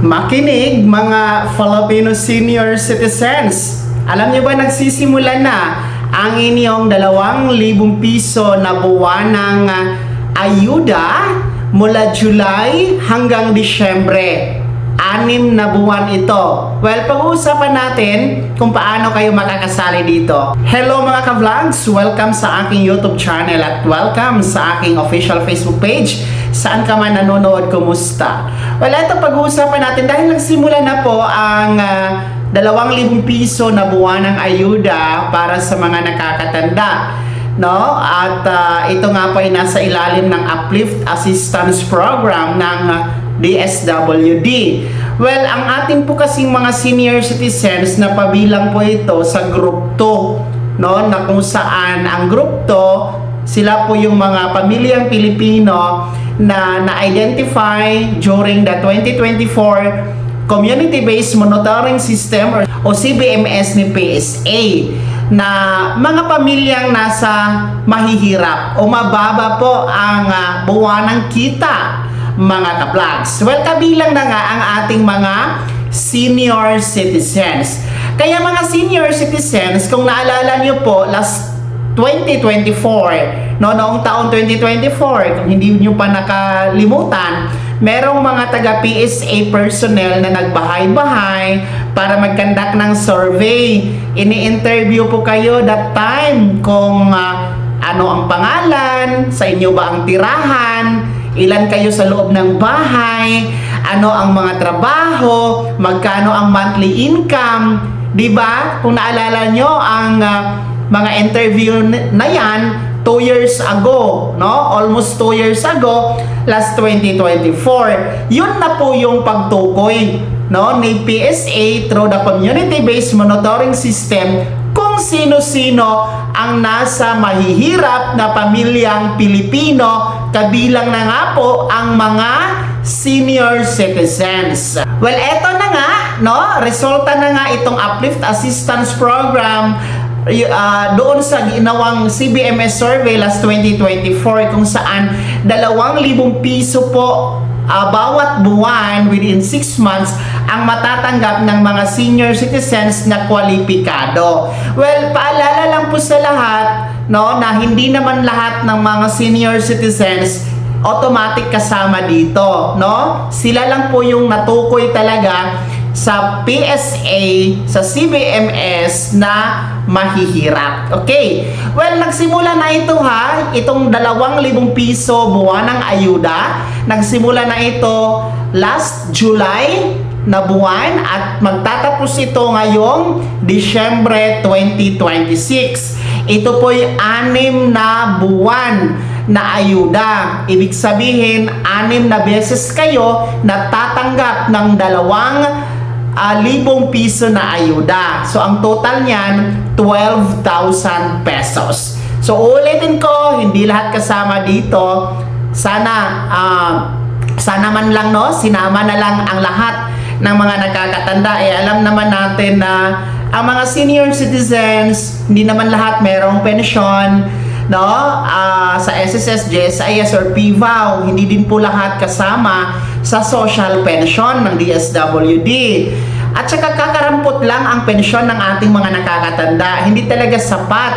Makinig mga Filipino senior citizens. Alam niyo ba nagsisimula na ang inyong 2,000 piso na buwanang ayuda mula July hanggang Disyembre. 6 na buwan ito. Well, pag-uusapan natin kung paano kayo makakasali dito. Hello mga ka-vlogs! Welcome sa aking YouTube channel at welcome sa aking official Facebook page. Saan ka man nanonood, kumusta? Well, ito pag-uusapan natin dahil nagsimula na po ang 2,000 piso na buwanang ayuda para sa mga nakakatanda. No? At ito nga po ay nasa ilalim ng Uplift Assistance Program ng DSWD. Well, ang ating po kasing mga senior citizens na pabilang po ito sa Group 2, no? Na kung saan ang Group 2, sila po yung mga pamilyang Pilipino na na-identify during the 2024 Community-Based Monitoring System o CBMS ni PSA na mga pamilyang nasa mahihirap o mababa po ang buwanang kita, mga ka-vlogs. Well, kabilang na nga ang ating mga senior citizens. Kaya mga senior citizens, kung naalala nyo po, last 2024, noong taon 2024, kung hindi nyo pa nakalimutan, merong mga taga-PSA personnel na nagbahay-bahay para mag-conduct ng survey. Ini-interview po kayo that time kung ano ang pangalan, sa inyo ba ang tirahan, ilan kayo sa loob ng bahay, ano ang mga trabaho, magkano ang monthly income, di ba? Kung naalala nyo ang mga interview na yan 2 years ago, no? Almost 2 years ago, last 2024. Yun na po yung pagtukoy, no, ni PSA through the Community-Based Monitoring System kung sino-sino ang nasa mahihirap na pamilyang Pilipino, kabilang na nga po ang mga senior citizens. Well, eto na nga, no? Resulta na nga itong Uplift Assistance Program doon sa ginawang CBMS survey last 2024 kung saan 2,000 piso po bawat buwan within 6 months ang matatanggap ng mga senior citizens na kwalipikado. Well, paalala lang po sa lahat, no, na hindi naman lahat ng mga senior citizens automatic kasama dito, no? Sila lang po yung natukoy talaga sa PSA, sa CBMS na mahihirap. Okay. Well, nagsimula na ito itong 2,000 piso buwanang ayuda. Nagsimula na ito last July na buwan at magtatapos ito ngayong Disyembre 2026. Ito po ay 6 na buwan na ayuda. Ibig sabihin, 6 na beses kayo natatanggap ng 2,000 piso na ayuda. So, ang total niyan, 12,000 pesos. So, ulitin ko, hindi lahat kasama dito. Sana man lang, no, sinama na lang ang lahat ng mga nakakatanda. Alam naman natin na ang mga senior citizens, hindi naman lahat merong pensyon, no? Sa SSS, GSIS or PVAW, hindi din po lahat kasama sa social pension ng DSWD. At saka kakarampot lang ang pensyon ng ating mga nakakatanda. Hindi talaga sapat.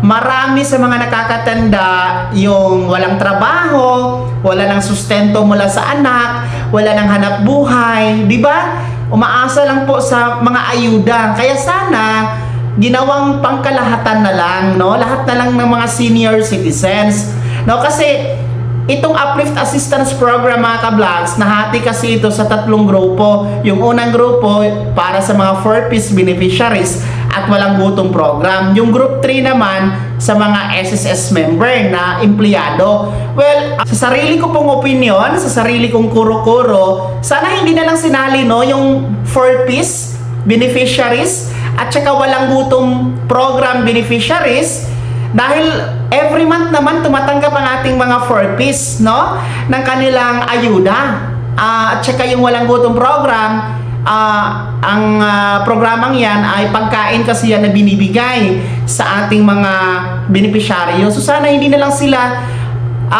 Marami sa mga nakakatanda yung walang trabaho, wala ng sustento mula sa anak, wala ng hanap buhay, di ba? Umaasa lang po sa mga ayuda. Kaya sana ginawang pangkalahatan na lang, no? Lahat na lang ng mga senior citizens, no? Kasi itong Uplift Assistance Program, mga ka-vlogs, nahati kasi ito sa 3 grupo. Yung unang grupo para sa mga 4-piece beneficiaries at walang gutom program. Yung group 3 naman sa mga SSS member na empleyado. Well, sa sarili ko pong opinion, sa sarili kong kuro-kuro, sana hindi na lang sinali, no, yung 4-piece beneficiaries at saka walang gutom program beneficiaries. Dahil every month naman tumatanggap ang ating mga 4-piece, no, ng kanilang ayuda. At saka yung walang gutom program, ang programang yan ay pagkain kasi yan na binibigay sa ating mga beneficiaryo. So sana hindi na lang sila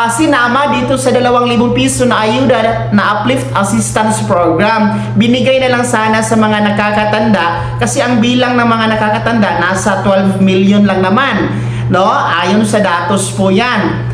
sinama dito sa 2,000 piso na ayuda na uplift assistance program. Binigay na lang sana sa mga nakakatanda kasi ang bilang ng mga nakakatanda nasa 12 million lang naman, no? Ayon sa datos po yan.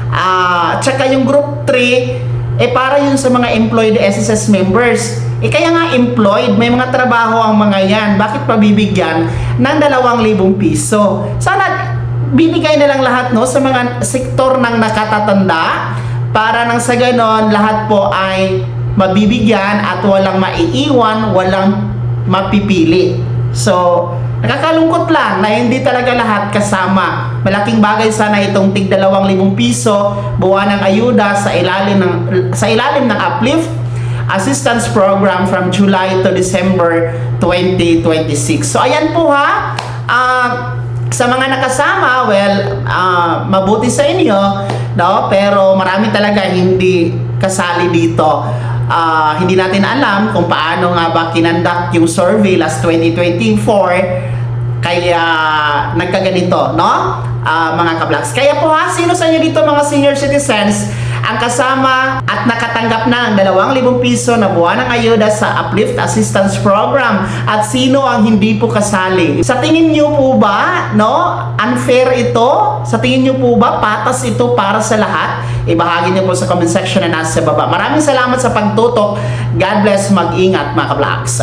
Tsaka yung group 3 para yun sa mga employed SSS members. Kaya nga employed, may mga trabaho ang mga yan. Bakit pabibigyan ng 2,000 piso? Sana binigay na lang lahat, no, sa mga sektor ng nakatatanda para nang sa ganon lahat po ay mabibigyan at walang maiiwan, walang mapipili. So, nakakalungkot lang na hindi talaga lahat kasama. Malaking bagay sana itong tig 2,000 piso buwan ng ayuda sa ilalim ng uplift assistance program from July to December 2026. So, ayan po ha. Sa mga nakasama, well, mabuti sa inyo, no? Pero marami talaga hindi kasali dito. Hindi natin alam kung paano nga ba kinandak yung survey last 2024, kaya nagkaganito, no? Mga ka-vlogs. Kaya po ha, sino sa inyo dito mga senior citizens ang kasama at nakatanggap na ng 2,000 piso na buwan ng ayuda sa Uplift Assistance Program at sino ang hindi po kasali? Sa tingin niyo po ba, no, unfair ito? Sa tingin niyo po ba patas ito para sa lahat? Ibahagi niyo po sa comment section na nasa baba. Maraming salamat sa pagtutok. God bless, mag-ingat mga ka-vlogs.